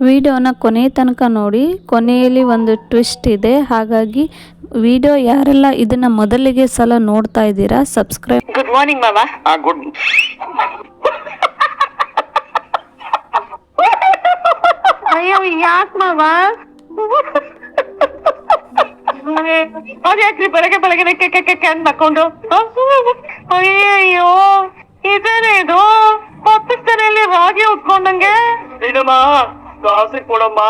ವಿಡಿಯೋನ ಕೊನೆ ತನಕ ನೋಡಿ. ಕೊನೆಯಲ್ಲಿ ಒಂದು ಟ್ವಿಸ್ಟ್ ಇದೆ, ಹಾಗಾಗಿ ವಿಡಿಯೋ ಯಾರೆಲ್ಲ ಇದನ್ನ ಮೊದಲಿಗೆ ಸಲ ನೋಡ್ತಾ ಇದ್ದೀರಾ ಸಬ್ಸ್ಕ್ರೈಬ್. ಗುಡ್ ಮಾರ್ನಿಂಗ್ ಮಾಮ. ಗುಡ್ ಅಯ್ಯೋ ಯಾಕೆ ಮಾವ ಅದ್ಯಾಕ್ರಿ ಬೆಳಗ್ಗೆ ಬೆಳಗ್ಗೆ ಕ್ಯಾನ್ ಹಾಕೊಂಡು ಅಯ್ಯಯ್ಯೋ ಇದೇನೆ ಇದು ಪಕ್ಕದಲ್ಲಿ ರಾಗಿ ಉಟ್ಕೊಂಡಂಗೆ ಇಡಮ್ಮ ಕಾಸು ಕೊಡಮ್ಮ.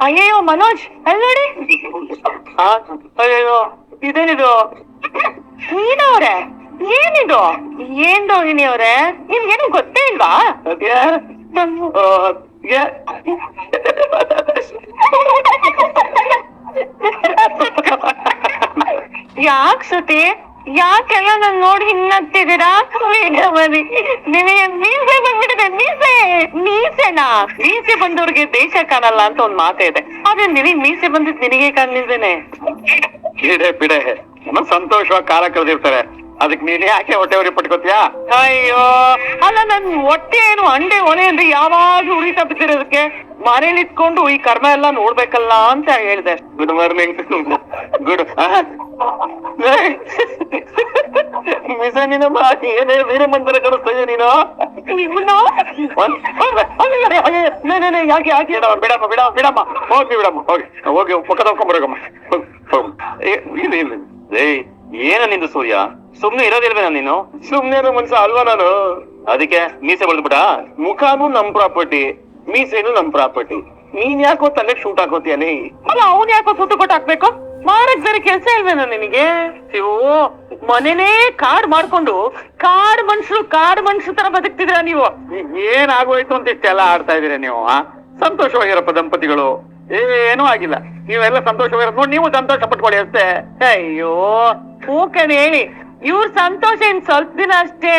ಅಯ್ಯಯ್ಯೋ ಮನೋಜ್ ಅಲ್ಲಿ ನೋಡಿ. ಅಯ್ಯಯ್ಯೋ ಇದೇನಿದು ನೀನವ್ರೆ ಏನಿದು ಏನ್ ರೋಹಿಣಿ ಅವ್ರೆ ನಿಮ್ಗೇನು ಗೊತ್ತೇ ಇಲ್ವಾ? ಯಾಕ್ ಸುತಿ ಯಾಕೆಲ್ಲ ನನ್ ನೋಡಿ ಹಿನ್ನತ್ತಿದ್ದೀರಾ? ನಿಮಗೆ ಮೀಸೆ ಬಂದ್ಬಿಟ್ಟಿದೆ. ಮೀಸೆನಾ? ಮೀಸೆ ಬಂದವ್ರಿಗೆ ದೇಶ ಕಾಣಲ್ಲ ಅಂತ ಒಂದ್ ಮಾತೇ ಇದೆ. ಆದ್ರೆ ನಿನಗ್ ಮೀಸೆ ಬಂದಿದ್ ನಿನಗೆ ಕಾಣಲಿದ್ದೇನೆ. ಬಿಡೆ ಸಂತೋಷವಾಗಿ ಕಾಲ ಕಳೆದಿರ್ತಾರೆ, ಅದಕ್ಕೆ ನೀನ್ ಯಾಕೆ ಹೊಟ್ಟೆ ಹೊರಿ ಪಟ್ಕೋತೀಯಾ? ಅಯ್ಯೋ ಅಲ್ಲ, ನನ್ ಹೊಟ್ಟೆ ಏನು ಅಂಡೆ ಒಲೆ ಅಂದ್ರೆ ಯಾವಾಗ್ಲೂ ಉಳಿತಾ ಬಿದ್ದಿರೋದಕ್ಕೆ ಮನೇಲಿ ಇಟ್ಕೊಂಡು ಈ ಕರ್ಮ ಎಲ್ಲ ನೋಡ್ಬೇಕಲ್ಲ ಅಂತ ಹೇಳಿದೆ. Good morning. ಗುಡ್ ಮಿಸನಿನಮ್ಮ ಏನೇ ಬೇರೆ ಮಂದಿರ ಕಳಿಸ್ತಾ ನೀನು ಯಾಕೆ ಯಾಕೆ ಬಿಡಮ್ಮ ಬಿಡಮ್ಮ ಹೋಗಿ ಪಕ್ಕ ತಗೊಂಬರಗಮ್ಮ. ಏನ ನಿಂದು ಸೂರ್ಯ, ಸುಮ್ನೆ ಇರೋದಿಲ್ವೇನ ನೀನು? ಸುಮ್ನೆ ಮನ್ಸ ಅಲ್ವಾ ನಾನು? ಅದಕ್ಕೆ ಮೀಸೆ ಬೆಳೆದ್ಬಿಡ. ಮುಖಾನು ನಮ್ ಪ್ರಾಪರ್ಟಿ, ಮೀಸೆನು ನಮ್ ಪ್ರಾಪರ್ಟಿ. ನೀನ್ ಯಾಕೋ ತಲೆ ಶೂಟ್ ಹಾಕೋತಿಯನಿ? ಅಲ್ಲ ಅವ್ನ್ ಯಾಕೋ ಸುತ್ತು ಕೊಟ್ಟು ಹಾಕ್ಬೇಕು? ಮಾರಕ್ ಬೇರೆ ಕೆಲ್ಸ ಇಲ್ವೇನ ನಿನಗೆ? ಇವು ಮನೇನೇ ಕಾಡ್ ಮಾಡ್ಕೊಂಡು ಕಾಡ್ ಮನುಷ್ಯರು ತರ ಬದುಕ್ತಿದ್ರ ನೀವು. ಏನಾಗೋಯ್ತು ಅಂತ ಇಷ್ಟೆಲ್ಲ ಆಡ್ತಾ ಇದೀರ ನೀವು? ಸಂತೋಷವಾಗಿರಪ್ಪ ದಂಪತಿಗಳು, ಏನೂ ಆಗಿಲ್ಲ. ನೀವೆಲ್ಲ ಸಂತೋಷವಾಗಿರೋದು ನೋಡಿ ನೀವು ಸಂತೋಷ ಪಟ್ಕೊಳ್ಳಿ ಅಷ್ಟೇ. ಅಯ್ಯೋ ಹೂಕಣೆ ಹೇಳಿ, ಇವ್ರ ಸಂತೋಷ ಇನ್ ಸ್ವಲ್ಪ ದಿನ ಅಷ್ಟೇ.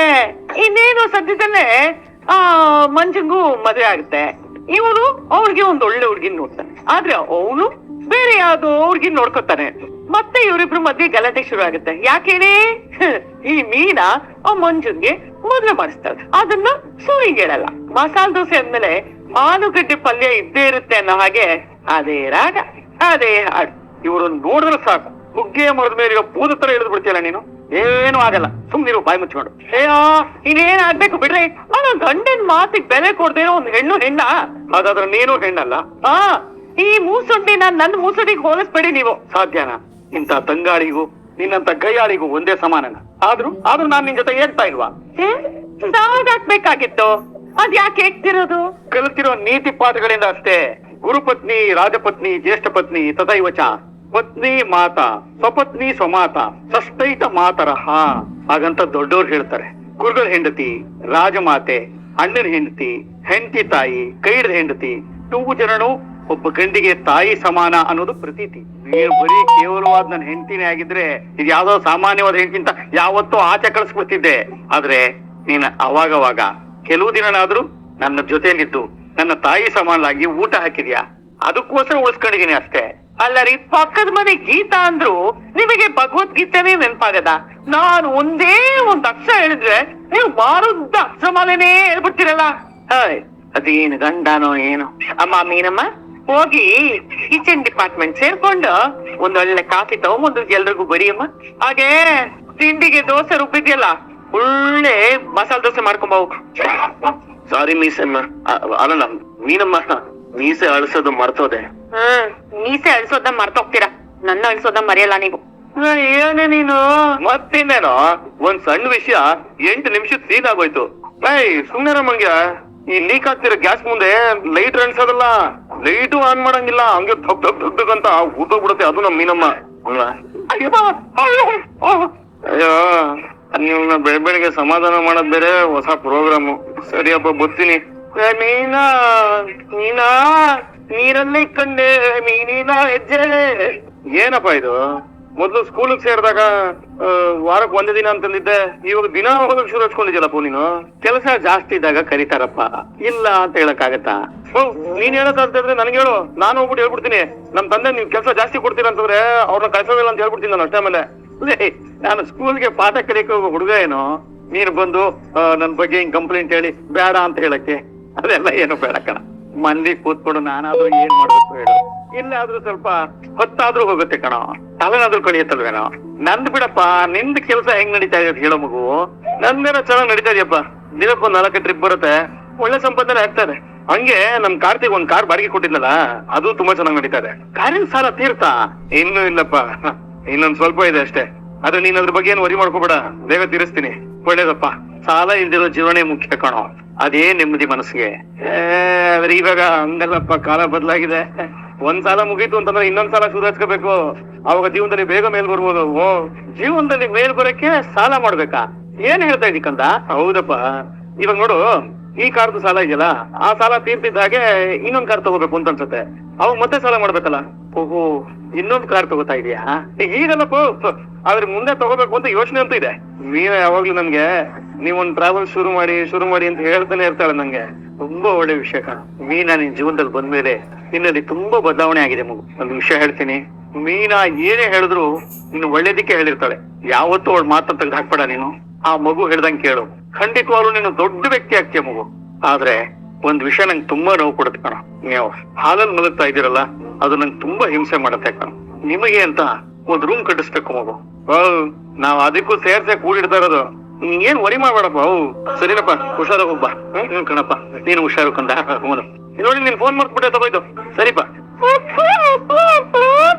ಇನ್ನೇನು ಸದ್ಯದಲ್ಲೇ ಮಂಜಂಗೂ ಮದುವೆ ಆಗುತ್ತೆ. ಇವನು ಅವ್ರಿಗೆ ಒಂದ್ ಒಳ್ಳೆ ಹುಡ್ಗಿನ್ ನೋಡ್ತಾನೆ, ಆದ್ರೆ ಅವನು ಬೇರೆ ಯಾವ್ದೋ ಹುಡ್ಗಿನ್ ನೋಡ್ಕೊತಾನೆ. ಮತ್ತೆ ಇವರಿಬ್ರು ಮದ್ವೆ ಗಲಾಟೆ ಶುರು ಆಗುತ್ತೆ. ಯಾಕೇನೆ ಈ ಮೀನಾ ಮಂಜುನ್ಗೆ ಮದ್ವೆ ಮಾಡಿಸ್ತಾಳೆ. ಅದನ್ನ ಸೂರಿಗೆ ಹೇಳಲ್ಲ. ಮಸಾಲೆ ದೋಸೆ ಅಂದ್ಮೇಲೆ ಆಲೂಗಡ್ಡೆ ಪಲ್ಯ ಇದ್ದೇ ಇರುತ್ತೆ ಅನ್ನೋ ಹಾಗೆ ಅದೇ ರಾಗ ಅದೇ ಹಾಡು. ಇವರು ನೋಡಿದ್ರೆ ಸಾಕು ಹುಗ್ಗೆ ಮರದ ಮೇಲೆ ಈಗ ಪೂದ ತರ ಹಿಡಿದು ಬಿಡ್ತೀಯಲ್ಲ ನೀನು. ಏನು ಆಗಲ್ಲ, ಸುಮ್ನಿರು, ಬಾಯಿ ಮುಚ್ಕೊಂಡು. ಇನ್ನೇನ್ ಆಗ್ಬೇಕು ಬಿಡ್ರಿ. ಗಂಡನ್ ಮಾತಿಗೆ ಬೆಲೆ ಕೊಡ್ದೇನೋ ಒಂದು ಹೆಣ್ಣ. ಹಾಗಾದ್ರೆ ನೀನು ಹೆಣ್ಣಲ್ಲ. ಈ ಮೂಸೊಂಡಿನ ನನ್ನ ಮೂಸೊಂಡಿಗೆ ಹೋಲಿಸ್ಬೇಡಿ ನೀವು. ಸಾಧ್ಯನಾ? ಇಂತ ತಂಗಾಳಿಗೂ ನಿನ್ನಂತ ಗೈಯಾಳಿಗೂ ಒಂದೇ ಸಮಾನನ? ಆದ್ರೂ ನಾನ್ ನಿನ್ ಜೊತೆ ಹೇಳ್ತಾ ಇಲ್ವಾ? ಸಾಗಾಕ್ಬೇಕಾಗಿತ್ತು. ಅದ್ ಯಾಕೆ ಹೇಳ್ತಿರೋದು? ಕಲಿತಿರೋ ನೀತಿ ಪಾಠಗಳಿಂದ ಅಷ್ಟೇ. ಗುರುಪತ್ನಿ, ರಾಜಪತ್ನಿ, ಜ್ಯೇಷ್ಠ ಪತ್ನಿ ತಥೈವಚ, ಪತ್ನಿ ಮಾತ, ಸ್ವಪತ್ನಿ ಸ್ವಮಾತ, ಷಷ್ಟೈತ ಮಾತರಹ ಹಾಗಂತ ದೊಡ್ಡವ್ರು ಹೇಳ್ತಾರೆ. ಗುರುಗಳ ಹೆಂಡತಿ, ರಾಜಮಾತೆ, ಅಣ್ಣನ ಹೆಂಡತಿ, ಹೆಂಡತಿ ತಾಯಿ, ಕೈಡ್ದ ಹೆಂಡತಿ, ಟೂವು ಜನನು ಒಬ್ಬ ಗಂಡಿಗೆ ತಾಯಿ ಸಮಾನ ಅನ್ನೋದು ಪ್ರತೀತಿ. ನೀನು ಬರೀ ಕೇವಲವಾದ ನನ್ನ ಹೆಂಡತಿನೇ ಆಗಿದ್ರೆ ಇದು ಯಾವ್ದೋ ಸಾಮಾನ್ಯವಾದ ಹೆಂಡತಿಂತ ಯಾವತ್ತೂ ಆಚೆ ಕಳಿಸ್ಬಿಡ್ತಿದ್ದೆ. ಆದ್ರೆ ನೀನ್ ಅವಾಗವಾಗ ಕೆಲವು ದಿನನಾದ್ರೂ ನನ್ನ ಜೊತೆಯಲ್ಲಿದ್ದು ನನ್ನ ತಾಯಿ ಸಮಾನವಾಗಿ ಊಟ ಹಾಕಿದ್ಯಾ, ಅದಕ್ಕೋಸ್ಕರ ಉಳಿಸ್ಕೊಂಡಿದೀನಿ ಅಷ್ಟೇ. ಅಲ್ಲರಿ, ಪಕ್ಕದ ಮನೆ ಗೀತಾ ಅಂದ್ರು ನಿಮಗೆ ಭಗವದ್ಗೀತೆನೇ ನೆನಪಾಗದ? ನಾನು ಒಂದೇ ಒಂದ್ ಅಕ್ಷರ ಹೇಳಿದ್ರೆ ನೀವು ಮಾರುದ್ದ ಅಕ್ಷರಮಾಲೆನೇ ಹೇಳ್ಬಿಡ್ತೀರಲ್ಲ. ಅದೇನು ಗಂಡನೋ ಏನು? ಅಮ್ಮ ಮೀನಮ್ಮ, ಹೋಗಿ ಕಿಚನ್ ಡಿಪಾರ್ಟ್ಮೆಂಟ್ ಸೇರ್ಕೊಂಡು ಒಂದೊಳ್ಳೆ ಕಾಫಿ ತಗೊಂಬಂದು ಎಲ್ರಿಗೂ ಬರೀಯಮ್ಮ. ಹಾಗೆ ತಿಂಡಿಗೆ ದೋಸೆ ರುಬ್ಬಿದ್ಯಲ್ಲ, ಒಳ್ಳೆ ಮಸಾಲೆ ದೋಸೆ ಮಾಡ್ಕೊಂಬ. ಸಾರಿ ಮೀಸಮ್ಮ, ಅಲ್ಲ ಮೀನಮ್ಮ, ಮೀಸೆ ಅಳಿಸೋದು ಮರ್ತೋದೆ. ಮೀಸೆ ಅಳಿಸೋದ ಮರ್ತೋಗ್ತೀರಾ, ನನ್ನ ಅಳಿಸೋದ ಮರೆಯಲ್ಲ ನೀವು. ಏನೇ ನೀನು? ಮತ್ತಿನ್ನೇನೋ ಒಂದ್ ಸಣ್ಣ ವಿಷಯ 8 ನಿಮಿಷದ ಸೀನ್ ಆಗೋಯ್ತು. ಸುಮ್ನೆ ಮಂಗ್ಯ, ಈ ಲೀಕ್ ಆಗ್ತಿರೋ ಗ್ಯಾಸ್ ಮುಂದೆ ಲೈಟ್ ಅನ್ಸೋದಲ್ಲ, ಲೈಟು ಆನ್ ಮಾಡಂಗಿಲ್ಲ, ಹಂಗೆ ಧಕ್ ಧಕ್ ಧಕ್ ಧಕ್ ಅಂತ ಉದ್ದೋಗ್ಬಿಡುತ್ತೆ. ಅದು ನಮ್ ಮೀನಮ್ಮ. ಅಯ್ಯೋ, ನೀವು ಬೆಳಗ್ಗೆ ಸಮಾಧಾನ ಮಾಡೋದ್ ಬೇರೆ, ಹೊಸ ಪ್ರೋಗ್ರಾಮು. ಸರಿಯಪ್ಪ, ಬರ್ತೀನಿ. ನೀರಲ್ಲೇ ಕಂಡೆ ಮೀನಿನ ಹೆಜ್ಜೆ. ಏನಪ್ಪಾ ಇದು? ಮೊದ್ಲು ಸ್ಕೂಲಿಗೆ ಸೇರಿದಾಗ ವಾರಕ್ಕೆ ಒಂದೇ ದಿನ ಅಂತಂದಿದ್ದೆ, ಇವಾಗ ದಿನ ಹೋಗಕ್ ಶುರು ಹಚ್ಕೊಂಡಿದ್ಯಲ್ಲಪ್ಪ ನೀನು. ಕೆಲಸ ಜಾಸ್ತಿ ಇದ್ದಾಗ ಕರೀತಾರಪ್ಪ, ಇಲ್ಲ ಅಂತ ಹೇಳಕ್ಕಾಗತ್ತಾ? ನೀನ್ ಹೇಳಕ್ಕಾಗ್ತಿದ್ರೆ ನನಗೆ ಹೇಳು, ನಾನು ಹೋಗ್ಬಿಟ್ಟು ಹೇಳ್ಬಿಡ್ತೀನಿ. ನಮ್ ತಂದೆ ನೀವ್ ಕೆಲಸ ಜಾಸ್ತಿ ಕೊಡ್ತೀರ ಅಂತಂದ್ರೆ ಅವ್ರನ್ನ ಕಳ್ಸೋದಿಲ್ಲ ಅಂತ ಹೇಳ್ಬಿಡ್ತೀನಿ ನಾನು ಅಷ್ಟೇ. ಆಮೇಲೆ ನಾನು ಸ್ಕೂಲ್ಗೆ ಪಾಠ ಕಲಿಯಕ್ಕೆ ಹೋಗೋ ಹುಡುಗ ಏನೋ, ನೀನು ಬಂದು ನನ್ ಬಗ್ಗೆ ಹಿಂಗ್ ಕಂಪ್ಲೇಂಟ್ ಹೇಳಿ ಬೇಡ ಅಂತ ಹೇಳಕ್ಕೆ, ಅದೆಲ್ಲ ಏನು ಬೇಡ ಕಣ. ಮಂದಿ ಕೂತ್ಕೊಂಡು ನಾನಾದ್ರೂ ಏನ್ ಮಾಡ್ಬೇಕು ಹೇಳು, ಇಲ್ಲಾದ್ರೂ ಸ್ವಲ್ಪ ಹೊತ್ತಾದ್ರೂ ಹೋಗುತ್ತೆ ಕಣೋ, ತಲೆನಾದ್ರೂ ಕಳಿಯತ್ತಲ್ವೇನೋ. ನಂದ್ ಬಿಡಪ್ಪ, ನಿಂದ್ ಕೆಲ್ಸ ಹೆಂಗ್ ನಡೀತಾ ಇದೆ ಹೇಳೋ ಮಗು. ನಂದೇನೋ ಚೆನ್ನಾಗ್ ನಡೀತಾ ಇದೆಯಪ್ಪ, ದಿನಕ್ಕೊಂದ್ 4 ಟ್ರಿಪ್ ಬರುತ್ತೆ, ಒಳ್ಳೆ ಸಂಪಾದನೆ ಆಗ್ತದೆ. ಹಂಗೆ ನಮ್ ಕಾರ್ತಿಗ್ ಒಂದ್ ಕಾರ್ ಬಾಡಿಗೆ ಕೊಟ್ಟಿದ್ನಲ್ಲ, ಅದು ತುಂಬಾ ಚೆನ್ನಾಗ್ ನಡೀತಾ ಇದೆ. ಕಾರಿನ ಸಾಲ ತೀರ್ತಾ? ಇನ್ನೂ ಇಲ್ಲಪ್ಪ, ಇನ್ನೊಂದ್ ಸ್ವಲ್ಪ ಇದೆ ಅಷ್ಟೇ. ಅದು ನೀನ್ ಅದ್ರ ಬಗ್ಗೆ ಏನು ವರಿ ಮಾಡ್ಕೋಬೇಡ, ಬೇಗ ತೀರಿಸ್ತೀನಿ. ಒಳ್ಳೇದಪ್ಪ, ಸಾಲ ಇಲ್ದಿರೋ ಜೀವನೇ ಮುಖ್ಯ ಕಣೋ, ಅದೇ ನೆಮ್ಮದಿ ಮನಸ್ಸಿಗೆ. ಆದ್ರೆ ಇವಾಗ ಹಂಗಲ್ಲಪ್ಪ, ಕಾಲ ಬದಲಾಗಿದೆ. ಒಂದ್ ಸಾಲ ಮುಗೀತು ಅಂತಂದ್ರೆ ಇನ್ನೊಂದ್ ಸಾಲ ಸುಧಾರಿಸ್ಕೋಬೇಕು, ಅವಾಗ ಜೀವನದಲ್ಲಿ ಬೇಗ ಮೇಲ್ ಬರ್ಬೋದು. ಜೀವನದಲ್ಲಿ ಮೇಲ್ ಬರಕ್ಕೆ ಸಾಲ ಮಾಡ್ಬೇಕಾ? ಏನ್ ಹೇಳ್ತಾ ಇದ್ದೀ ಕಂದ? ಹೌದಪ್ಪ, ಇವಾಗ ನೋಡು, ಈ ಕಾರ್ದು ಸಾಲ ಇದೆಯಲ್ಲ, ಆ ಸಾಲ ತೀರ್ತಿದ್ದ ಹಾಗೆ ಇನ್ನೊಂದ್ ಕಾರ್ ತಗೋಬೇಕು ಅಂತ ಅನ್ಸುತ್ತೆ, ಅವಾಗ ಮತ್ತೆ ಸಾಲ ಮಾಡ್ಬೇಕಲ್ಲ. ಓಹೋ, ಇನ್ನೊಂದ್ ಕಾರ್ ತಗೋತಾ ಇದೀಯಾ? ಈಗಲ್ಲಪ್ಪ, ಆದ್ರೆ ಮುಂದೆ ತಗೋಬೇಕು ಅಂತ ಯೋಚನೆ ಅಂತೂ ಇದೆ. ನೀವೇ ಯಾವಾಗ್ಲೂ ನನ್ಗೆ ನೀವೊಂದ್ ಟ್ರಾವೆಲ್ ಶುರು ಮಾಡಿ ಅಂತ ಹೇಳ್ತಾನೆ ಇರ್ತಾಳೆ. ನಂಗೆ ತುಂಬಾ ಒಳ್ಳೆ ವಿಷಯ ಕಣ. ಮೀನಾ ನಿನ್ ಜೀವನದಲ್ಲಿ ಬಂದ್ಮೇಲೆ ನಿನ್ನಲ್ಲಿ ತುಂಬಾ ಬದಲಾವಣೆ ಆಗಿದೆ ಮಗು. ಒಂದು ವಿಷಯ ಹೇಳ್ತೀನಿ, ಮೀನಾ ಏನೇ ಹೇಳಿದ್ರು ನೀನು ಒಳ್ಳೇದಕ್ಕೆ ಹೇಳಿರ್ತಾಳೆ. ಯಾವತ್ತೂ ಅವಳು ಮಾತ್ರ ತೆಗೆದು ಹಾಕ್ಬೇಡ ನೀನು. ಆ ಮಗು ಹೇಳ್ದಂಗೆ ಕೇಳು, ಖಂಡಿತವಾಗ್ಲೂ ನೀನು ದೊಡ್ಡ ವ್ಯಕ್ತಿ ಆಗ್ತೀಯ ಮಗು. ಆದ್ರೆ ಒಂದ್ ವಿಷಯ ನಂಗೆ ತುಂಬಾ ನೋವು ಕೊಡುತ್ತೆ ಕಣ, ನೀವು ಹಾಲಲ್ಲಿ ಮಲಗ್ತಾ ಇದ್ದೀರಲ್ಲ, ಅದು ನಂಗೆ ತುಂಬಾ ಹಿಂಸೆ ಮಾಡುತ್ತೆ ಕಣ. ನಿಮಗೆ ಅಂತ ಒಂದ್ ರೂಮ್ ಕಟ್ಟಿಸ್ಬೇಕು ಮಗು. ನಾವ್ ಅದಕ್ಕೂ ಸೇರ್ಸೆ ಕೂಡಿಡ್ತಾ ಇರೋದು. ಏನ್ ವರಿ ಮಾಡ್ಬೇಡಪ್ಪ. ಸರಿನಪ್ಪ, ಹುಷಾರ ಹೋಗ್ಬಾ. ಕಣಪ್ಪ, ನೀನು ಹುಷಾರು ಕಂದ. ನೋಡಿ, ನೀನ್ ಫೋನ್ ಮಾಡ್ಬಿಟ್ಟೆ, ತಗೋಯ್ತು. ಸರಿಪಾ.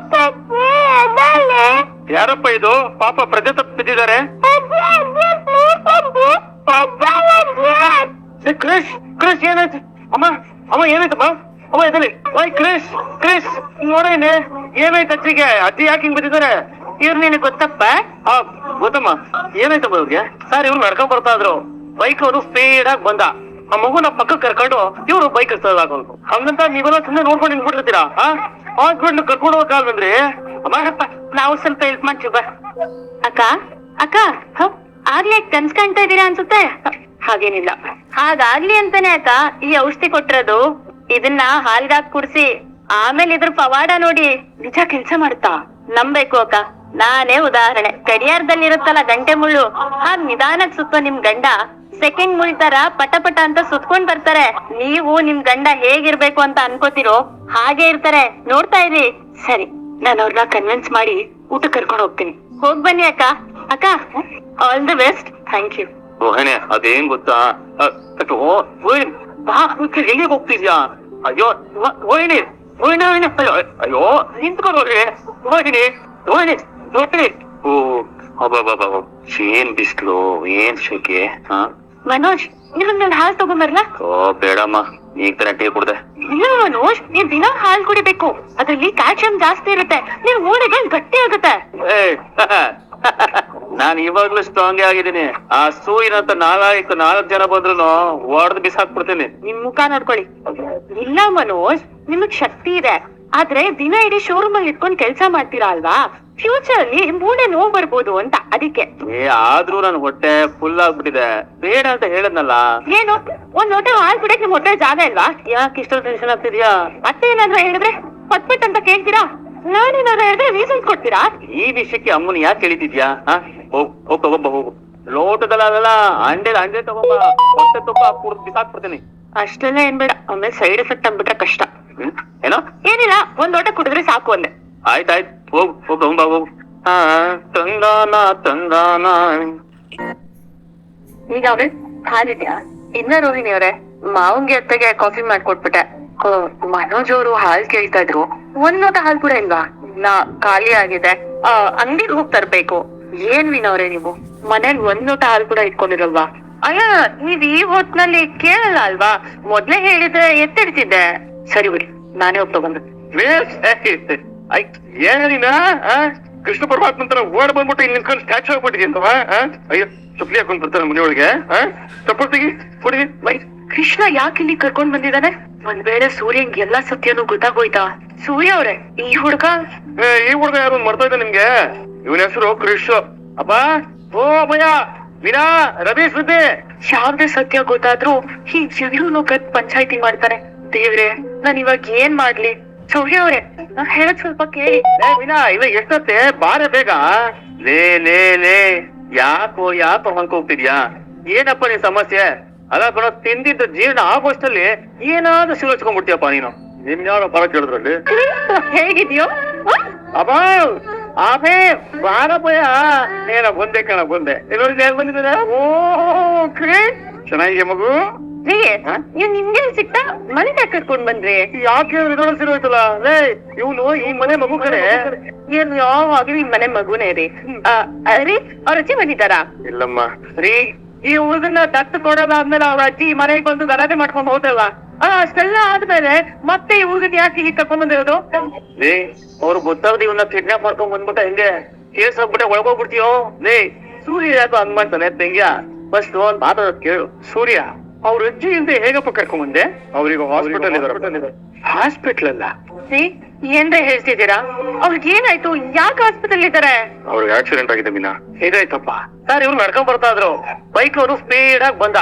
ಯಾರಪ್ಪ ಇದು? ಪಾಪ ಪ್ರಜೆ ತಪ್ಪಿದ್ದಾರೆ. ಕ್ರಿಶ್ ಏನಾಯ್ತು? ಅಮ್ಮ ಏನಾಯ್ತಮ್ಮ? ಅಮ್ಮ ಎದಲಿ ಕ್ರಿಶ್ ನೋಡೇನೆ, ಏನಾಯ್ತು ಅಜ್ಜಿಗೆ? ಅಜ್ಜಿ ಯಾಕೆ ಹಿಂಗ್ ಬಂದಿದ್ದಾರೆ? ಇವ್ರು ನಿನಗೆ ಗೊತ್ತಪ್ಪ? ಗೊತ್ತಮ್ಮ. ಏನಾಯ್ತಮ್ಮ ಇವ್ರಿಗೆ? ಸರ್, ಇವ್ರು ನಡ್ಕೊಂಡ್ ಬರ್ತಾ ಇದ್ರು, ಬೈಕ್ ಅವರು ಸ್ಪೀಡ್ ಆಗಿ ಬಂದ, ಆ ಮಗುನ ಪಕ್ಕಕ್ಕೆ ಕರ್ಕೊಂಡು ಇವ್ರು ಬೈಕ್ ಹಾಕೊಂಡು. ಹಂಗಂತ ನೀವೆಲ್ಲ ಸುಮ್ಮನೆ ನೋಡ್ಕೊಂಡು ನಿಂತ್ಬಿಟ್ಟಿರ್ತೀರಾ? ಹಾಸ್ಪಿಟ್ಲ್ ಕರ್ಕೊಂಡು ಹೋಗಕ್ಕಾಗಲ್ವೇನ್ರಿ? ಅಮ್ಮ, ನಾವು ಸ್ವಲ್ಪ ಹೆಲ್ಪ್ ಮಾಡ್ತೀವಿ ಬಾ. ಅಕ್ಕ ಆಗ್ಲೇ ಕನ್ಸ್ ಕಾಣ್ತಾ ಇದೀರಾ ಅನ್ಸುತ್ತೆ. ಹಾಗೇನಿಲ್ಲ, ಹಾಗಾಗ್ಲಿ ಅಂತಾನೆ ಅಕ್ಕ ಈ ಔಷಧಿ ಕೊಟ್ಟಿರೋದು. ಇದನ್ನ ಹಾಲ್ಗಾಕ್ ಕುಡ್ಸಿ ಆಮೇಲೆ ಇದ್ರ ಪವಾಡ ನೋಡಿ ನಿಜ ಕೆಲ್ಸ ಮಾಡುತ್ತಾ? ನಂಬೇಕು ಅಕ್ಕ, ನಾನೇ ಉದಾಹರಣೆ. ಗಡಿಯಾರದಲ್ಲಿ ಇರುತ್ತಲ್ಲ ಗಂಟೆ ಮುಳ್ಳು, ಹಾಗ್ ನಿಧಾನಕ್ ಸುತ್ತೋ ನಿಮ್ ಗಂಡ ಸೆಕೆಂಡ್ ಮುಳ್ ತರ ಪಟ ಪಟ ಅಂತ ಸುತ್ಕೊಂಡ್ ಬರ್ತಾರೆ. ನೀವು ನಿಮ್ ಗಂಡ ಹೇಗಿರ್ಬೇಕು ಅಂತ ಅನ್ಕೋತಿರೋ ಹಾಗೆ ಇರ್ತಾರೆ, ನೋಡ್ತಾ ಇರಿ. ಸರಿ, ನಾನು ಅವ್ರನ್ನ ಕನ್ವಿನ್ಸ್ ಮಾಡಿ ಊಟ ಕರ್ಕೊಂಡು ಹೋಗ್ತೀನಿ. ಹೋಗ್ ಬನ್ನಿ ಅಕ್ಕ. All the best. Thank you. Rohini, ಅದೇನ್ ಗೊತ್ತಾ, ಎಲ್ಲಿಗೆ ಹೋಗ್ತಿದ್ಯಾ? ಅಯ್ಯೋ ರೋಹಿಣಿ, ಅಯ್ಯೋ ನಿಂತ್ಕೊಂಡು ರೋಹಿಣಿ. ಓ ಅಬ್ಬಬ್ಬ, ಏನ್ ಬಿಸ್ಲು, ಏನ್ ಶೆಕೆ. ಮನೋಜ್, ನೀನ್ ಹಾಲ್ ತಗೊಂಬರ್ಲಾ? ಓ ಬೇಡಮ್ಮ, ಈಗ ತರ ಟೀ ಕುಡ್ದೆ. ಇಲ್ಲ ಮನೋಜ್, ನೀವ್ ದಿನ ಹಾಲ್ ಕುಡಿಬೇಕು, ಅದ್ರಲ್ಲಿ ಕ್ಯಾಲ್ಸಿಯಂ ಜಾಸ್ತಿ ಇರುತ್ತೆ, ನೀವ್ ಮೂಳೆಗೆ ಗಟ್ಟಿ ಆಗುತ್ತೆ. ನಾನ್ ಇವಾಗ್ಲೂ ಸ್ಟ್ರಾಂಗ್ ಆಗಿದ್ದೀನಿ. ಆ ಸೂಯಿನಂತ 4 ಜನ ಬಂದ್ರು ಹೊಡೆದ್ ಬಿಸಾಕ್ಬಿಡ್ತೀನಿ. ನಿಮ್ ಮುಖ ನೋಡ್ಕೊಳ್ಳಿ. ಇಲ್ಲ ಮನೋಜ್, ನಿಮಗ್ ಶಕ್ತಿ ಇದೆ, ಆದ್ರೆ ದಿನ ಇಡೀ ಶೋರೂಮ್ ಅಲ್ಲಿ ಇಟ್ಕೊಂಡ್ ಕೆಲ್ಸ ಮಾಡ್ತೀರಾ ಅಲ್ವಾ, ಫ್ಯೂಚರ್ ಅಲ್ಲಿ ಮೂಳೆ ನೋವು ಬರ್ಬೋದು ಅಂತ, ಅದಕ್ಕೆ. ಆದ್ರೂ ನನ್ ಹೊಟ್ಟೆ ಫುಲ್ ಆಗ್ಬಿಟ್ಟಿದೆ, ಬೇಡ ಅಂತ ಹೇಳದ್ನಲ್ಲ. ಏನು, ಒಂದ್ ಲೋಟ ಹಾಲ್ ಕುಡಿಯಕ್ ನಿಮ್ ಹೊಟ್ಟೆ ಜಾಗ ಇಲ್ವಾ? ಯಾಕೆ ಇಷ್ಟೊಂದು ಟೆನ್ಷನ್ ಆಗ್ತಿದ್ಯಾ? ಮತ್ತೆ ಏನಾದ್ರು ಹೇಳಿದ್ರೆ ಪಟ್ಪಟ್ ಅಂತ ಕೇಳ್ತೀರಾ? ನಾನೇನಾದ್ರು ಹೇಳಿದ್ರೆ ರೀಸನ್ಸ್ ಕೊಡ್ತೀರಾ? ಈ ವಿಷಯಕ್ಕೆ ಅಮ್ಮನ ಯಾಕೆ ಕೇಳಿದ್ಯಾ? ಹೋಗ್ ತಗೊಂಬ, ಹೋಗು. ಲೋಟದಲ್ಲ ಅದಲ್ಲ, ಅಂಡೆ ತಗೊಂಬ, ಹೊಟ್ಟೆ ತುಂಬ ಕುಡ್ದು ಬಿಸಾಕ್ಬಿಡ್ತೀನಿ. ಅಷ್ಟೆಲ್ಲ ಏನ್ ಬೇಡ, ಆಮೇಲೆ ಸೈಡ್ ಎಫೆಕ್ಟ್ ಆಗ್ಬಿಟ್ರೆ ಕಷ್ಟ. ಏನೋ? ಏನಿಲ್ಲ, ಒಂದ್ ಲೋಟ ಕುಡಿದ್ರೆ ಸಾಕು ಅಂದೆ. ಆಯ್ತಾಯ್ತು, ಹೋಗು ತಗೊಂಬ, ಹೋಗು. ತಂದಾನ. ಈಗ ಅವ್ರೆ ಹಾಲಿದ್ಯಾ? ಇನ್ನ ರೋಹಿಣಿ ಅವ್ರೆ, ಮಾವಂಗೆ ಅತ್ತೆಗೆ ಕಾಫಿ ಮಾಡ್ಕೊಟ್ಬಿಟ್ಟೆ. ಮನೋಜ್ ಅವರು ಹಾಲ್ ಕೇಳ್ತಾ ಇದ್ರು, ಒಂದ್ ಲೋಟ ಹಾಲ್ ಕೂಡ ಇಲ್ವಾ? ಖಾಲಿ ಆಗಿದೆ, ಅಂಗಡಿಗೆ ಹೋಗಿ ತರ್ಬೇಕು. ಏನ್ ವಿನವ್ರೆ ನೀವು ಮನೇಲಿ ಒಂದ್ ಲೋಟ ಹಾಲ್ ಕೂಡ ಇಟ್ಕೊಂಡಿರಲ್ವಾ? ಅಯ್ಯ, ನೀವ್ ಈ ಹೊತ್ನಲ್ಲಿ ಕೇಳಲ್ಲ ಅಲ್ವಾ? ಮೊದ್ಲೇ ಹೇಳಿದ್ರೆ ಎತ್ತಿಡ್ತಿದ್ದೆ. ಸರಿ ಬಿಡಿ, ನಾನೇ ಹೋಗಿ ತಗೊಂಡೆ. ಏನಿನ ಕೃಷ್ಣ ಪರಮಾತ್ಮ ತರ ಓಡ್ ಬಂದ್ಬಿಟ್ಟು ಇಲ್ಲಿ ನಿಂತ್ಕೊಂಡು ಸ್ಟ್ಯಾಚು ಆಗ್ಬಿಟ್ಟಿದ್ಯಂತವ. ಅಯ್ಯೋ, ಚಪ್ಪಲಿ ಹಾಕೊಂಡ್ ಬರ್ತಾರ ಮನೆಯೊಳಗೆ. ಚಪ್ಪಲ್ತಿಗಿ ಕೊಡಿ. ಕೃಷ್ಣ ಯಾಕೆ ಇಲ್ಲಿ ಕರ್ಕೊಂಡ್ ಬಂದಿದ್ದಾನೆ? ಒಂದ್ ವೇಳೆ ಸೂರ್ಯಂಗ್ ಎಲ್ಲಾ ಸತ್ಯನೂ ಗೊತ್ತಾಗೋಯ್ತಾ? ಸೂರ್ಯ ಅವ್ರೆ, ಈ ಹುಡ್ಗ ಯಾರು ಮರ್ತಾ ಇದ್ದ ನಿಮ್ಗೆ? ಇವನ ಹೆಸರು ಕೃಷ್. ಅಪ್ಪ, ಓ ಅಭಯ, ವೀಣಾ, ರವಿ ಸುದ್ದಿ. ಯಾವ್ದೇ ಸತ್ಯ ಗೊತ್ತಾದ್ರೂ ಈ ಜಗಳೂನು ಕತ್ ಪಂಚಾಯ್ತಿ ಮಾಡ್ತಾರೆ. ದೇವ್ರೆ, ನಾನ್ ಇವಾಗ ಏನ್ ಮಾಡ್ಲಿ? ಸೂರ್ಯ ಅವ್ರೆ, ನಾ ಹೇಳದ್ ಸ್ವಲ್ಪ ಕೇಳಿ. ವೀಣಾ, ಇವಾಗ ಎಷ್ಟೊತ್ತೆ? ಬಾರೆ ಬೇಗ. ಲೇ ಯಾಕೋ ಹೊಂದ್ಕ ಹೋಗ್ತಿದ್ಯಾ? ಏನಪ್ಪ ನಿನ್ ಸಮಸ್ಯೆ? ಅಲ್ಲ ಕಣ, ತಿಂದಿದ್ದ ಜೀರ್ಣ ಆಗೋಷ್ಟಲ್ಲಿ ಏನಾದ್ರೂ ಸಿಲುಚ್ಕೊಂಡ್ಬಿಡ್ತೀಯಪ್ಪ ನೀನು. ಇನ್ಯಾವ ಬರ ಕೇಳಿದ್ರಲ್ಲಿ ಹೇಗಿದ್ಯೋ? ಅಬ್ಬಾ ಆಫೇ ಬಾರಪ್ಪಯ್ಯ, ನೇನ ಬಂದೆ ಕಣ, ಬಂದೆ. ಬಂದಿದ್ದಾರೆ. ಓ ಗ್ರೇಟ್, ಚೆನ್ನಾಗಿದೆ ಮಗು. ರೀ, ನೀವ್ ನಿಮ್ಗೆ ಸಿಕ್ತಾ ಮನೆ ಕರ್ಕೊಂಡ್ ಬಂದ್ರಿ? ಯಾಕೆ ಸಿರೋಯ್ತಲ್ಲ ಲೇ, ಇವನು ಈ ಮನೆ ಮಗು ಕಡೆ. ಏನ್ ಯಾವಾಗ ಈ ಮನೆ ಮಗುನೇ ರೀ. ರೀ, ಅವ್ರ ಅಜ್ಜಿ ಬಂದಿದ್ದಾರಾ? ಇಲ್ಲಮ್ಮ ರೀ, ಈ ಹುಡುಗನ್ನ ದತ್ತು ಕೊಡೋದಾದ್ಮೇಲೆ ಅವ್ರ ಅಜ್ಜಿ ಮನೆಗೆ ಬಂದು ಗಲಾಟೆ ಮಾಡ್ಕೊಂಡ್ ಹೋದಲ್ವಾ, ಅಷ್ಟೆಲ್ಲ ಆದ್ಮೇಲೆ ಮತ್ತೆ ಈ ಹುಡುಗನ್ ಯಾಕೆ ಈಗ ಕರ್ಕೊಂಡ್ ಬಂದಿರೋದು? ಲೇ, ಅವ್ರು ಗೊತ್ತಾಗದೆ ಇವನ್ನ ಕಿಡ್ನಾಪ್ ಮಾಡ್ಕೊಂಡ್ ಬಂದ್ಬಿಟ್ಟ ಹೆಂಗೆ ಕೇಸ್ ಆಗ್ಬಿಟ್ಟೆ ಒಳಗೋಗ್ಬಿಡ್ತೀಯೋ? ಲೇ, ಸೂರ್ಯ ಯಾಕೋ ಹಂಗ್ ಮಾಡ್ತಾನೆ ತೆಂಗ್ಯ? ಫಸ್ಟ್ ಒಂದ್ ಮಾತಾಡೋದ್ ಕೇಳು. ಸೂರ್ಯ ಅವ್ರ ಅಜ್ಜಿ ಹಿಂದೆ ಹೇಗಪ್ಪ ಕರ್ಕೊಂಡ್ ಬಂದೆ? ಅವ್ರಿಗೆ ಹಾಸ್ಪಿಟಲ್ ಇದಾರೆ. ಹಾಸ್ಪಿಟಲ್ ಅಲ್ಲ ರೀ, ಏನ್ರ ಹೇಳ್ತಿದ್ದೀರಾ? ಅವ್ರಿಗೆ ಏನಾಯ್ತು? ಯಾಕೆ ಹಾಸ್ಪಿಟಲ್ ಇದ್ದಾರೆ? ಅವ್ರಿಗೆ ಆಕ್ಸಿಡೆಂಟ್ ಆಗಿದೆ ಮೀನಾ. ಹೇಗಾಯ್ತಪ್ಪ ಸರ್? ಇವ್ರು ನಡ್ಕೊಂಡ್ ಬರ್ತಾ ಇದ್ರು, ಬೈಕ್ ಅವರು ಸ್ಪೀಡ್ ಆಗಿ ಬಂದ,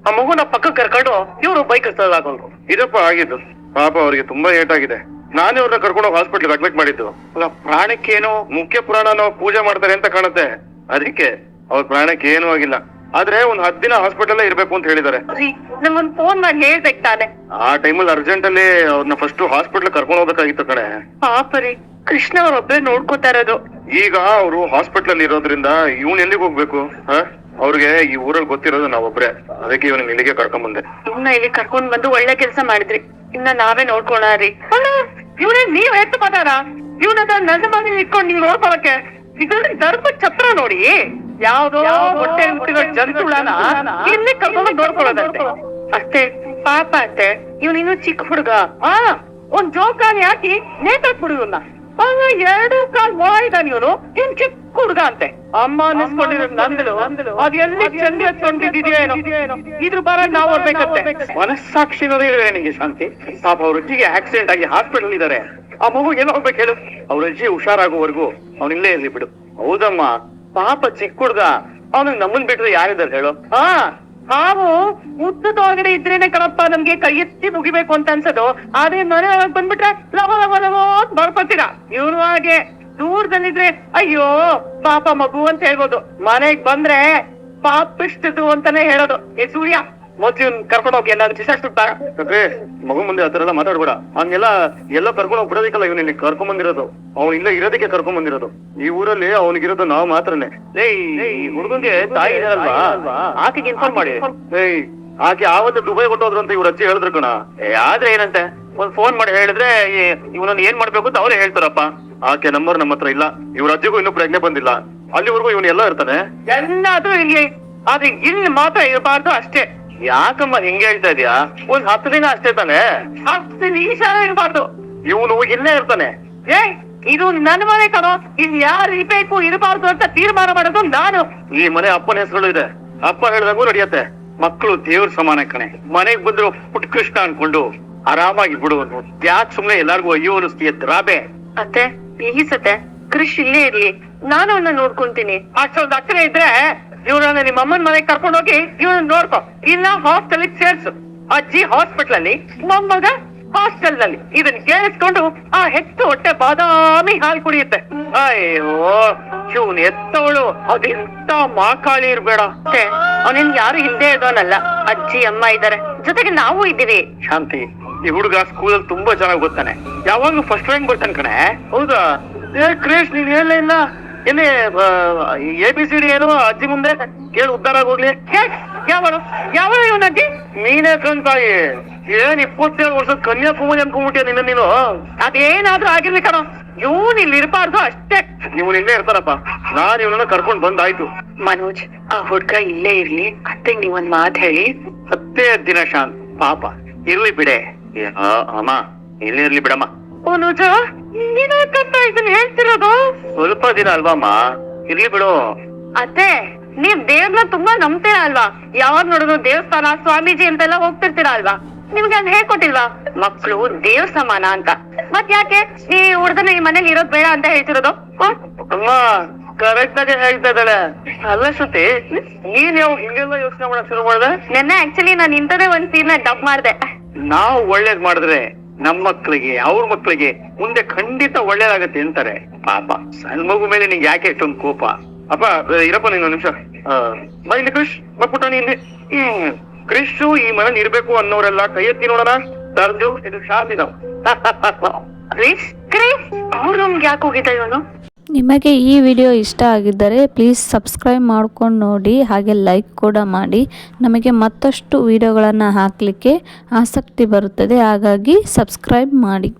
ಆ ಮಗುನ ಪಕ್ಕಕ್ಕೆ ಕರ್ಕೊಂಡು ಇವ್ರು ಬೈಕ್ ಹಾಕೊಂಡ್ರು. ಇದಪ್ಪ ಆಗಿದ್ದು. ಪಾಪ ಅವ್ರಿಗೆ ತುಂಬಾ ಏಟ್ ಆಗಿದೆ. ನಾನೇ ಅವ್ರನ್ನ ಕರ್ಕೊಂಡು ಹೋಗಿ ಹಾಸ್ಪಿಟಲ್ ಅಡ್ಮಿಟ್ ಮಾಡಿದ್ದು. ಅಲ್ಲ, ಪ್ರಾಣಕ್ಕೇನು ಮುಖ್ಯ ಪ್ರಾಣನೋ ಪೂಜೆ ಮಾಡ್ತಾರೆ ಅಂತ ಕಾಣುತ್ತೆ, ಅದಕ್ಕೆ ಅವ್ರ ಪ್ರಾಣಕ್ಕೆ ಏನೂ ಆಗಿಲ್ಲ. ಆದ್ರೆ ಒಂದ್ 10 ದಿನ ಹಾಸ್ಪಿಟಲ್ ಇರ್ಬೇಕು ಅಂತ ಹೇಳಿದ್ದಾರೆ. ನಮ್ಗೊಂದ್ ಫೋನ್ ಮಾಡಿ ಹೇಳ್ಬೇಕು ತಾನೆ. ಆ ಟೈಮಲ್ಲಿ ಅರ್ಜೆಂಟ್ ಅಲ್ಲಿ ಅವ್ರನ್ನ ಫಸ್ಟ್ ಹಾಸ್ಪಿಟಲ್ ಕರ್ಕೊಂಡು ಹೋಗ್ಬೇಕಾಗಿತ್ತು ಕಡೆ. ಪಾಪ ರೀ, ಕೃಷ್ಣ ಅವ್ರೊಬ್ಬರೇ ನೋಡ್ಕೋತಾ ಇರೋದು. ಈಗ ಅವರು ಹಾಸ್ಪಿಟಲ್ ಅಲ್ಲಿ ಇರೋದ್ರಿಂದ ಇವ್ನ್ ಎಲ್ಲಿಗೆ ಹೋಗ್ಬೇಕು? ಅವ್ರಿಗೆ ಈ ಊರಲ್ಲಿ ಗೊತ್ತಿರೋದು ನಾವೊಬ್ರೆ, ಅದಕ್ಕೆ ಇವನ್ ಇಲ್ಲಿಗೆ ಕರ್ಕೊಂಡ್ ಬಂದೆ. ಇವ್ನ ಇಲ್ಲಿ ಕರ್ಕೊಂಡ್ ಬಂದು ಒಳ್ಳೆ ಕೆಲ್ಸ ಮಾಡಿದ್ರಿ. ಇನ್ನ ನಾವೇ ನೋಡ್ಕೋಣ ರೀ. ಇವ್ನೇ ನೀವ್ ಎತ್ತು ಮಾತಾಡ, ಇವ್ನದ ನನ್ನ ಮನೆ ಇಟ್ಕೊಂಡು ನೀವ್ ನೋಡ್ಕೊಳಕ್ಕೆ. ಇದ್ರಲ್ಲಿ ದರ್ಪ ಛತ್ರ ನೋಡಿ, ಯಾವ್ದೋ ಹೊಟ್ಟೆ ಹುಟ್ಟಿರೋ ಜಂತುಳನ ಇಲ್ಲಿ ಕರ್ಕೊಂಡು ನೋಡ್ಕೊಳ್ಳೋದಂತೆ ಅಷ್ಟೇ. ಪಾಪ ಅಷ್ಟೇ, ಇವ್ನಿನ್ನು ಚಿಕ್ಕ ಹುಡುಗ. ಒಂದ್ ಜೋಕಾಲಿ ಹಾಕಿ ನೇತಾಕ್ಬಿಡು ಇವ್ನ. 2 ಕಾಲ್ ಇದ್ದಾನೆ ಇವನು, ಇನ್ ಚಿಕ್ಕ ಹುಡುಗ ಅಂತೆ. ಅಮ್ಮ ಅನ್ನಿಸ್ಕೊಂಡಿರೋ ನಂದಲು ಅದ್ ಎಲ್ಲಿ ಚಂದ ಎತ್ಕೊಂಡಿದ್ಯೇನೋ. ಇದ್ರ ಬರ ನಾವ್ ಓಡ್ಬೇಕಂತೆ. ಮನಸ್ಸಾಕ್ಷಿ ಇರೋದೇ ನಿಂಗೆ ಶಾಂತಿ. ಪಾಪ ಅವ್ರ ಅಜ್ಜಿಗೆ ಆಕ್ಸಿಡೆಂಟ್ ಆಗಿ ಹಾಸ್ಪಿಟಲ್ ಇದಾರೆ. ಆ ಮಗು ಏನೋ ಹೋಗ್ಬೇಕು ಹೇಳು? ಅವ್ರ ಅಜ್ಜಿ ಹುಷಾರಾಗುವವರೆಗೂ ಅವ್ನ ಇಲ್ಲೇ ಇರ್ಲಿ ಬಿಡು. ಹೌದಮ್ಮ, ಪಾಪ ಚಿಕ್ಕ ಹುಡುಗ, ಅವನಿಗೆ ನಮ್ಮನ್ ಬಿಟ್ರೆ ಯಾರಿದ್ದಾರೆ ಹೇಳು? ನಾವು ಉದ್ದದ ಒಳಗಡೆ ಇದ್ರೇನೆ ಕಣಪ್ಪ ನಮ್ಗೆ ಕೈ ಎತ್ತಿ ಮುಗಿಬೇಕು ಅಂತ ಅನ್ಸೋದು. ಆದ್ರೆ ಮನೆ ಒಳಗ್ ಬಂದ್ಬಿಟ್ರೆ ಲವ ಲವ ಲವ ಅಂತ ಬಡ್ಕೊತೀರಾ. ಇವ್ರು ಹಾಗೆ ದೂರದಲ್ಲಿದ್ರೆ ಅಯ್ಯೋ ಪಾಪ ಮಗು ಅಂತ ಹೇಳ್ಬೋದು, ಮನೆಗ್ ಬಂದ್ರೆ ಪಾಪಿಷ್ಟದು ಅಂತಾನೆ ಹೇಳೋದು. ಸೂರ್ಯ, ಮೊದ್ಲು ಇವ್ನ್ ಕರ್ಕೊಂಡು ಹೋಗಿ ಎಲ್ಲಾದ್ರೂ ಶಿಷ್ಟಾಗ್ತಾ ಮಗು ಮುಂದೆ ಆತರ ಎಲ್ಲ ಮಾತಾಡ್ಬೇಡ. ಹಂಗೆಲ್ಲ ಎಲ್ಲ ಕರ್ಕೊಂಡು ಹೋಗಿ ಬಿಡೋದಕ್ಕಲ್ಲ ಇವ್ನ ಇಲ್ಲಿ ಕರ್ಕೊಂಡ್ ಬಂದಿರೋದು. ಅವ್ನು ಇಲ್ಲ ಇರೋದಕ್ಕೆ ಕರ್ಕೊಂಡ್ ಬಂದಿರೋದು. ಈ ಊರಲ್ಲಿ ಅವ್ನಿಗಿರೋದು ನಾವು ಮಾತ್ರನೇ. ಈ ಹುಡುಗನ್ಗೆ ತಾಯಿ ಇರಲ್ವಾ, ಆಕೆಗೆ ಇನ್ಫಾರ್ಮ್ ಮಾಡಿ. ಆಕೆ ಆವತ್ತು ದುಬೈ ಕೊಟ್ಟೋದ್ರು ಅಂತ ಇವ್ರ ಅಜ್ಜಿ ಹೇಳಿದ್ರು ಕಣ. ಆದ್ರೆ ಏನಂತೆ, ಒಂದ್ ಫೋನ್ ಮಾಡಿ ಹೇಳಿದ್ರೆ ಇವನನ್ನ ಏನ್ ಮಾಡ್ಬೇಕು ಅಂತ ಅವರೇ ಹೇಳ್ತಾರಪ್ಪ. ಆಕೆ ನಂಬರ್ ನಮ್ಮ ಹತ್ರ ಇಲ್ಲ. ಇವ್ರ ಅಜ್ಜಿಗೂ ಇನ್ನೂ ಪ್ರಜ್ಞೆ ಬಂದಿಲ್ಲ. ಅಲ್ಲಿವರೆಗೂ ಇವನು ಎಲ್ಲ ಇರ್ತಾನೆ. ಎಲ್ಲಾದ್ರೂ ಇಲ್ಲಿ, ಆದ್ರೆ ಇಲ್ಲಿ ಮಾತ್ರ ಇರಬಾರ್ದು ಅಷ್ಟೇ. ಯಾಕಮ್ಮ ಹಿಂಗೆ ಹೇಳ್ತಾ ಇದೀಯಾ? ಒಂದ್ 10 ದಿನ ಅಷ್ಟೇ ತಾನೆ, 10 ನಿಮಿಷ ಇರಬಾರ್ದು. ಇವನು ಇಲ್ಲೇ ಇರ್ತಾನೆ. ಇದು ನನ್ನ ಮನೆ ಕಣೋ, ಇನ್ ಯಾರು ಇರ್ಬೇಕು ಇರಬಾರ್ದು ಅಂತ ತೀರ್ಮಾನ ಮಾಡೋದು ನಾನು. ಈ ಮನೆ ಅಪ್ಪನ ಹೆಸರು ಇದೆ, ಅಪ್ಪ ಹೇಳ್ದಂಗೂ ನಡೆಯತ್ತೆ. ಮಕ್ಕಳು ದೇವ್ರ ಸಮಾನ ಕಣೆ. ಮನೆಗ್ ಬಂದ್ರು ಪುಟ್ ಕೃಷ್ಣ ಅನ್ಕೊಂಡು ಆರಾಮಾಗಿ ಬಿಡು. ಯಾಕೆ ಸುಮ್ನೆ ಎಲ್ಲಾರ್ಗು ಅಯ್ಯೋ ಅನಿಸ್ತೀಯ ದ್ರಾಬೆ? ಅತ್ತೆ, ಈ ಸತೆ ಕೃಷ್ ಇಲ್ಲೇ ಇರ್ಲಿ, ನಾನು ಅವನ್ನ ನೋಡ್ಕೊಂತೀನಿ. ಅಷ್ಟೊಂದು ಅಕ್ಕರೆ ಇದ್ರೆ ಇವ್ರನ್ನ ನಿಮ್ಮ ಅಮ್ಮನ ಮನೆಗೆ ಕರ್ಕೊಂಡು ಹೋಗಿ ಇವ್ರನ್ನ ನೋಡ್ಕೊ, ಇಲ್ಲ ಹಾಸ್ಟೆಲ್ ಸೇರ್ಸು. ಅಜ್ಜಿ ಹಾಸ್ಪಿಟಲ್ ಅಲ್ಲಿ, ಮೊಮ್ಮಗ ಹಾಸ್ಟೆಲ್ ನಲ್ಲಿ. ಇದನ್ನ ಕೇಳಿಸ್ಕೊಂಡು ಆ ಹೆತ್ತು ಹೊಟ್ಟೆ ಬಾದಾಮಿ ಹಾಲು ಕುಡಿಯುತ್ತೆ. ಅಯ್ಯೋ, ಇವನ್ ಎತ್ತವಳು ಅದೆಂತ ಮಾಕಾಳಿ ಇರ್ಬೇಡ. ಅವನಿನ್ ಯಾರು ಹಿಂದೆ ಇರೋನಲ್ಲ, ಅಜ್ಜಿ ಅಮ್ಮ ಇದ್ದಾರೆ, ಜೊತೆಗೆ ನಾವು ಇದ್ದೀವಿ. ಶಾಂತಿ, ಈ ಹುಡುಗ ಸ್ಕೂಲಲ್ಲಿ ತುಂಬಾ ಚೆನ್ನಾಗಿ ಗೊತ್ತಾನೆ. ಯಾವಾಗ್ಲೂ ಫಸ್ಟ್ ರ್ಯಾಂಕ್ ಬರ್ತಾನೆ ಕಣೆ. ಹೌದಾ? ಕ್ರೇಶ್, ನೀನ್ ಹೇಳಲೇ ಇಲ್ಲ. ಎಲ್ಲಿ ABCD ಏನು ಅಜ್ಜಿ ಮುಂದೆ ಕೇಳಿ ಉದ್ದಾರ ಹೋಗ್ಲಿ. ಯಾವ ಇವನ ಅಜ್ಜಿ? ನೀನೇ ಕಣ್ತಾಯಿ. ಏನ್ 27 ವರ್ಷದ ಕನ್ಯಾಕುಮಾರಿ ಅನ್ಕೊಂಡ್ಬಿಟ್ಟಿಯ ನಿನ್ನ ನೀನು. ಅದೇನಾದ್ರೂ ಆಗಿರ್ಲಿ ಕಣೋ, ಇವನ್ ಇಲ್ಲಿ ಇರಬಾರ್ದು ಅಷ್ಟೇ. ಇವನ್ ಇಲ್ಲೇ ಇರ್ತಾರಪ್ಪ, ನಾನ್ ಇವನನ್ನ ಕರ್ಕೊಂಡ್ ಬಂದಾಯ್ತು. ಮನೋಜ್, ಆ ಹುಡ್ಗ ಇಲ್ಲೇ ಇರ್ಲಿ, ಅತ್ತೆ ನೀವೊಂದ್ ಮಾತ್ ಹೇಳಿ. 10 ದಿನ ಶಾಂತ್, ಪಾಪ ಇರ್ಲಿ ಬಿಡೆ. ಅಮ್ಮ ಇಲ್ಲೇ ಇರ್ಲಿ ಬಿಡಮ್ಮ. ಮನೋಜ, ನೀನಕ್ಕಂತ ಇದನ್ನ ಹೇಳ್ತಿರೋದು? ಸ್ವಲ್ಪ ದಿನ ಅಲ್ವಮ್ಮ, ಇರ್ಲಿ ಬಿಡು. ಅತ್ತೆ, ನೀವ್ ದೇವ್ರನ್ನ ತುಂಬಾ ನಂಬ್ತೀರಾ ಅಲ್ವಾ? ಯಾವಾಗ ನೋಡಿದ್ರು ದೇವಸ್ಥಾನ, ಸ್ವಾಮೀಜಿ ಅಂತೆಲ್ಲ ಹೋಗ್ತಿರ್ತೀರಾ ಅಲ್ವಾ? ನಿಮ್ಗೆ ಅದ್ ಹೇಳ್ಕೊಟ್ಟಿಲ್ವಾ ಮಕ್ಳು ದೇವ್ರ ಸಮಾನ ಅಂತ? ಮತ್ ಯಾಕೆ ಈ ಹುಡ್ಗನ ಈ ಮನೇಲಿ ಇರೋದ್ ಬೇಡ ಅಂತ ಹೇಳ್ತಿರೋದು? ಅಮ್ಮ ಕರೆಕ್ಟ್ ಆಗಿ ಹೇಳ್ತಾ ಇದ್ದಾಳೆ. ಅಲ್ಲ ಶ್ರುತಿ, ನೀನ್ ಯಾವ ಹಿಂಗೆಲ್ಲ ಯೋಚನೆ ಮಾಡಕ್ ಶುರು ಮಾಡ್ದೆ? ನೆನ್ನೆ ಆಕ್ಚುಲಿ ನಾನು ಇಂಥದೇ ಒಂದ್ ಸೀನ್ ಡಬ್ ಮಾಡ್ದೆ. ನಾವು ಒಳ್ಳೇದ್ ಮಾಡಿದ್ರೆ ನಮ್ಮ ಮಕ್ಳಿಗೆ, ಅವ್ರ ಮಕ್ಳಿಗೆ ಮುಂದೆ ಖಂಡಿತ ಒಳ್ಳೇದಾಗತ್ತೆ ಅಂತಾರೆ. ಪಾಪ ಸಣ್ಣ ಮಗು ಮೇಲೆ ನಿಂಗೆ ಯಾಕೆ ಇಷ್ಟೊಂದು ಕೋಪ? ಅಪ್ಪ ಇರಪ್ಪ, ನೀನು ನಿಮಿಷ ಇಲ್ಲಿ ಕೃಷ್ ಬರ್ಬಿಟ್ಟ. ನೀನ್ ಕ್ರಿಶು ಈ ಮನೇಲಿ ಇರ್ಬೇಕು ಅನ್ನೋರೆಲ್ಲ ಕೈ ಎತ್ತಿ ನೋಡೋಣ. ಸರ್ಜು ಇದು ಶಾಂತಿದ. ಕ್ರಿಸ್ ಕ್ರಿಸ್ ಅವ್ರ ರೂಮ್ಗೆ ಯಾಕೆ ಹೋಗಿದ್ದ ಇವನು? ನಿಮಗೆ ಈ ವಿಡಿಯೋ ಇಷ್ಟ ಆಗಿದ್ದರೆ ಪ್ಲೀಸ್ ಸಬ್ಸ್ಕ್ರೈಬ್ ಮಾಡ್ಕೊಂಡು ನೋಡಿ, ಹಾಗೆ ಲೈಕ್ ಕೂಡ ಮಾಡಿ. ನಮಗೆ ಮತ್ತಷ್ಟು ವಿಡಿಯೋಗಳನ್ನು ಹಾಕಲಿಕ್ಕೆ ಆಸಕ್ತಿ ಬರುತ್ತದೆ, ಹಾಗಾಗಿ ಸಬ್ಸ್ಕ್ರೈಬ್ ಮಾಡಿ.